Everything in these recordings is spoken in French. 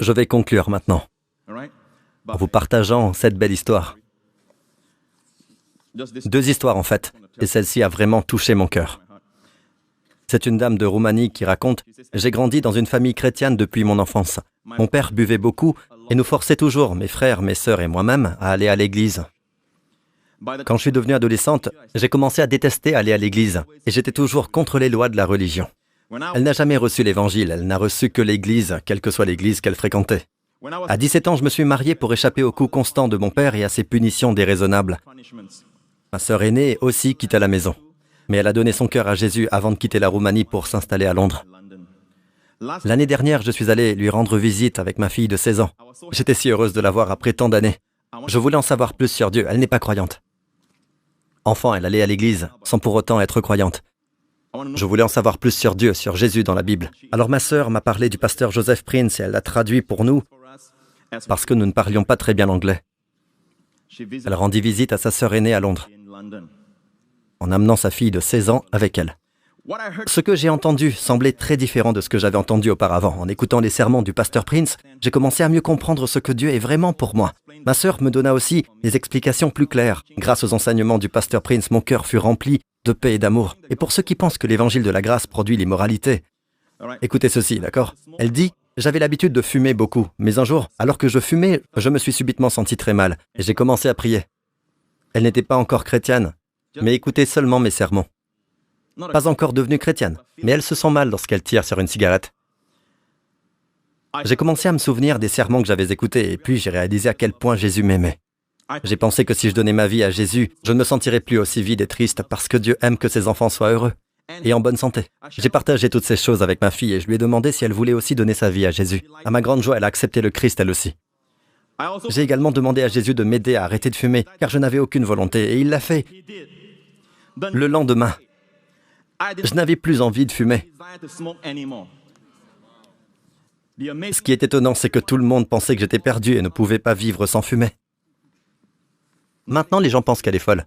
Je vais conclure maintenant, en vous partageant cette belle histoire. 2 histoires en fait, et celle-ci a vraiment touché mon cœur. C'est une dame de Roumanie qui raconte « J'ai grandi dans une famille chrétienne depuis mon enfance. Mon père buvait beaucoup et nous forçait toujours, mes frères, mes sœurs et moi-même, à aller à l'église. Quand je suis devenue adolescente, j'ai commencé à détester aller à l'église et j'étais toujours contre les lois de la religion. Elle n'a jamais reçu l'évangile, elle n'a reçu que l'église, quelle que soit l'église qu'elle fréquentait. À 17 ans, je me suis mariée pour échapper aux coups constants de mon père et à ses punitions déraisonnables. Ma sœur aînée aussi quitta la maison, mais elle a donné son cœur à Jésus avant de quitter la Roumanie pour s'installer à Londres. L'année dernière, je suis allé lui rendre visite avec ma fille de 16 ans. J'étais si heureuse de la voir après tant d'années. Je voulais en savoir plus sur Dieu, elle n'est pas croyante. Enfant, elle allait à l'église, sans pour autant être croyante. Je voulais en savoir plus sur Dieu, sur Jésus dans la Bible. Alors ma sœur m'a parlé du pasteur Joseph Prince et elle l'a traduit pour nous, parce que nous ne parlions pas très bien l'anglais. Elle rendit visite à sa sœur aînée à Londres, en amenant sa fille de 16 ans avec elle. Ce que j'ai entendu semblait très différent de ce que j'avais entendu auparavant. En écoutant les sermons du pasteur Prince, j'ai commencé à mieux comprendre ce que Dieu est vraiment pour moi. Ma sœur me donna aussi des explications plus claires. Grâce aux enseignements du pasteur Prince, mon cœur fut rempli de paix et d'amour. Et pour ceux qui pensent que l'évangile de la grâce produit l'immoralité, écoutez ceci, d'accord? Elle dit « J'avais l'habitude de fumer beaucoup, mais un jour, alors que je fumais, je me suis subitement senti très mal, et j'ai commencé à prier. » Elle n'était pas encore chrétienne, mais écoutait seulement mes sermons. Pas encore devenue chrétienne, mais elle se sent mal lorsqu'elle tire sur une cigarette. J'ai commencé à me souvenir des sermons que j'avais écoutés, et puis j'ai réalisé à quel point Jésus m'aimait. J'ai pensé que si je donnais ma vie à Jésus, je ne me sentirais plus aussi vide et triste parce que Dieu aime que ses enfants soient heureux et en bonne santé. J'ai partagé toutes ces choses avec ma fille et je lui ai demandé si elle voulait aussi donner sa vie à Jésus. À ma grande joie, elle a accepté le Christ elle aussi. J'ai également demandé à Jésus de m'aider à arrêter de fumer, car je n'avais aucune volonté, et il l'a fait. Le lendemain, je n'avais plus envie de fumer. Ce qui est étonnant, c'est que tout le monde pensait que j'étais perdu et ne pouvait pas vivre sans fumer. Maintenant, les gens pensent qu'elle est folle.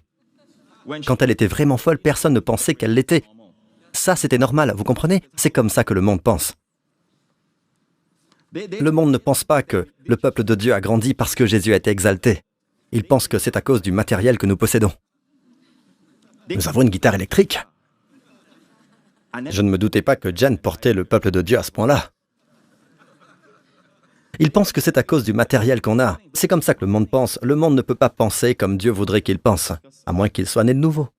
Quand elle était vraiment folle, personne ne pensait qu'elle l'était. Ça, c'était normal, vous comprenez? C'est comme ça que le monde pense. Le monde ne pense pas que le peuple de Dieu a grandi parce que Jésus a été exalté. Il pense que c'est à cause du matériel que nous possédons. Nous avons une guitare électrique. Je ne me doutais pas que Jen portait le peuple de Dieu à ce point-là. Ils pensent que c'est à cause du matériel qu'on a. C'est comme ça que le monde pense. Le monde ne peut pas penser comme Dieu voudrait qu'il pense, à moins qu'il soit né de nouveau.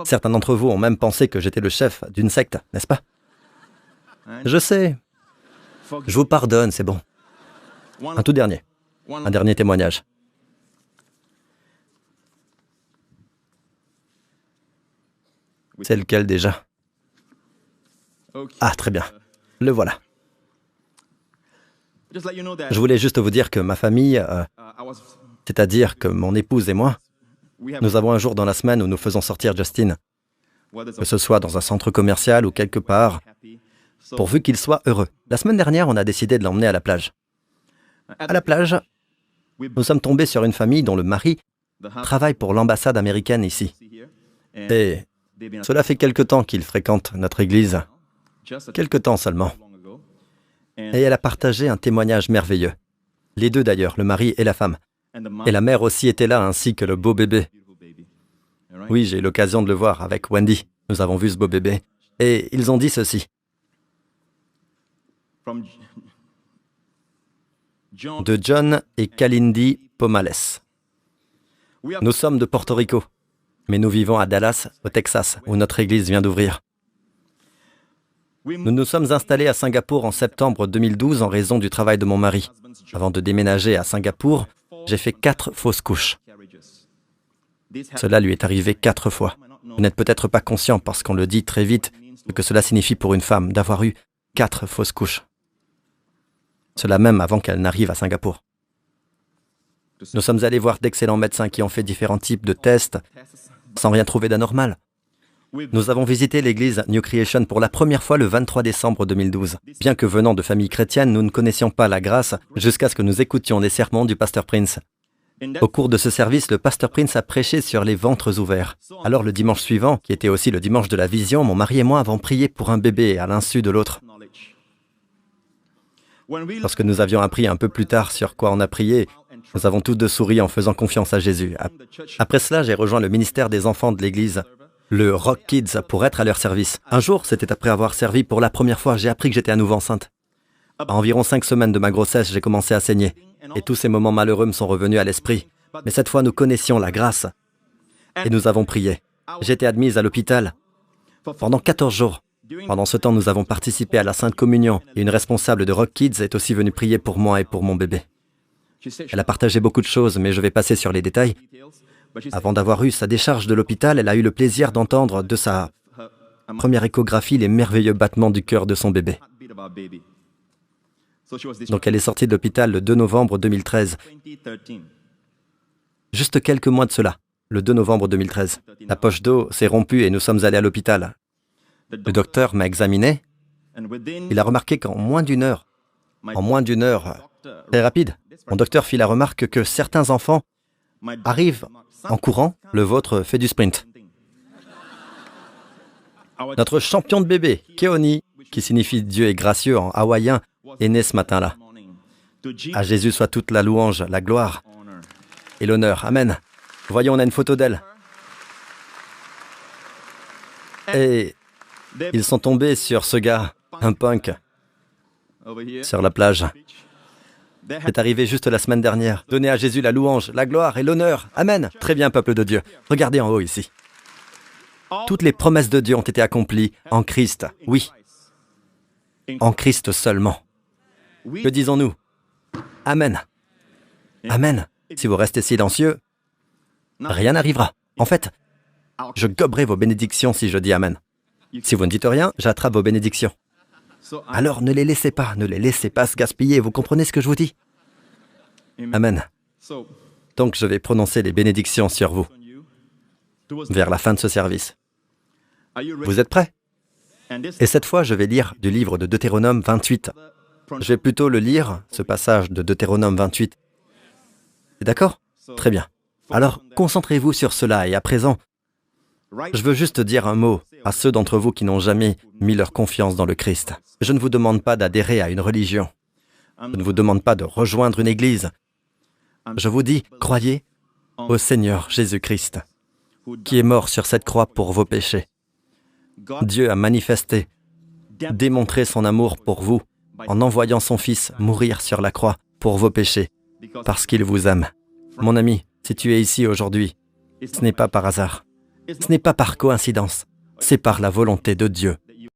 Certains d'entre vous ont même pensé que j'étais le chef d'une secte, n'est-ce pas? Je sais. Je vous pardonne, c'est bon. Un tout dernier. Un dernier témoignage. C'est lequel déjà? Ah, très bien. Le voilà. Je voulais juste vous dire que ma famille, c'est-à-dire que mon épouse et moi, nous avons un jour dans la semaine où nous faisons sortir Justin, que ce soit dans un centre commercial ou quelque part, pourvu qu'il soit heureux. La semaine dernière, on a décidé de l'emmener à la plage. À la plage, nous sommes tombés sur une famille dont le mari travaille pour l'ambassade américaine ici. Et cela fait quelque temps qu'il fréquente notre église. Quelque temps seulement. Et elle a partagé un témoignage merveilleux. Les deux d'ailleurs, le mari et la femme. Et la mère aussi était là, ainsi que le beau bébé. Oui, j'ai eu l'occasion de le voir avec Wendy. Nous avons vu ce beau bébé. Et ils ont dit ceci. De John et Kalindi Pomales. Nous sommes de Porto Rico, mais nous vivons à Dallas, au Texas, où notre église vient d'ouvrir. Nous nous sommes installés à Singapour en septembre 2012 en raison du travail de mon mari. Avant de déménager à Singapour, j'ai fait 4 fausses couches. Cela lui est arrivé 4 fois. Vous n'êtes peut-être pas conscient, parce qu'on le dit très vite, ce que cela signifie pour une femme d'avoir eu 4 fausses couches. Cela même avant qu'elle n'arrive à Singapour. Nous sommes allés voir d'excellents médecins qui ont fait différents types de tests sans rien trouver d'anormal. Nous avons visité l'église New Creation pour la première fois le 23 décembre 2012. Bien que venant de familles chrétiennes, nous ne connaissions pas la grâce jusqu'à ce que nous écoutions les sermons du pasteur Prince. Au cours de ce service, le pasteur Prince a prêché sur les ventres ouverts. Alors le dimanche suivant, qui était aussi le dimanche de la vision, mon mari et moi avons prié pour un bébé à l'insu de l'autre. Lorsque nous avions appris un peu plus tard sur quoi on a prié, nous avons tous deux souri en faisant confiance à Jésus. Après cela, j'ai rejoint le ministère des enfants de l'église, le Rock Kids, pour être à leur service. Un jour, c'était après avoir servi pour la première fois, j'ai appris que j'étais à nouveau enceinte. À environ 5 semaines de ma grossesse, j'ai commencé à saigner. Et tous ces moments malheureux me sont revenus à l'esprit. Mais cette fois, nous connaissions la grâce. Et nous avons prié. J'étais admise à l'hôpital pendant 14 jours. Pendant ce temps, nous avons participé à la Sainte Communion. Et une responsable de Rock Kids est aussi venue prier pour moi et pour mon bébé. Elle a partagé beaucoup de choses, mais je vais passer sur les détails. Avant d'avoir eu sa décharge de l'hôpital, elle a eu le plaisir d'entendre de sa première échographie les merveilleux battements du cœur de son bébé. Donc elle est sortie de l'hôpital le 2 novembre 2013. Juste quelques mois de cela, le 2 novembre 2013. La poche d'eau s'est rompue et nous sommes allés à l'hôpital. Le docteur m'a examiné. Il a remarqué qu'en moins d'une heure, très rapide, mon docteur fit la remarque que certains enfants arrivent en courant, le vôtre fait du sprint. Notre champion de bébé, Keoni, qui signifie Dieu est gracieux en hawaïen, est né ce matin-là. À Jésus soit toute la louange, la gloire et l'honneur. Amen. Voyons, on a une photo d'elle. Et ils sont tombés sur ce gars, un punk, sur la plage. C'est arrivé juste la semaine dernière. Donnez à Jésus la louange, la gloire et l'honneur. Amen. Très bien, peuple de Dieu. Regardez en haut ici. Toutes les promesses de Dieu ont été accomplies en Christ. Oui. En Christ seulement. Que disons-nous? Amen. Amen. Si vous restez silencieux, rien n'arrivera. En fait, je goberai vos bénédictions si je dis Amen. Si vous ne dites rien, j'attrape vos bénédictions. Alors ne les laissez pas se gaspiller. Vous comprenez ce que je vous dis? Amen. Donc je vais prononcer les bénédictions sur vous vers la fin de ce service. Vous êtes prêts? Et cette fois, je vais lire du livre de Deutéronome 28. Je vais plutôt le lire, ce passage de Deutéronome 28. D'accord? Très bien. Alors, concentrez-vous sur cela et à présent, je veux juste dire un mot à ceux d'entre vous qui n'ont jamais mis leur confiance dans le Christ. Je ne vous demande pas d'adhérer à une religion. Je ne vous demande pas de rejoindre une église. Je vous dis, croyez au Seigneur Jésus-Christ, qui est mort sur cette croix pour vos péchés. Dieu a manifesté, démontré son amour pour vous en envoyant son Fils mourir sur la croix pour vos péchés, parce qu'il vous aime. Mon ami, si tu es ici aujourd'hui, ce n'est pas par hasard. Ce n'est pas par coïncidence. C'est par la volonté de Dieu.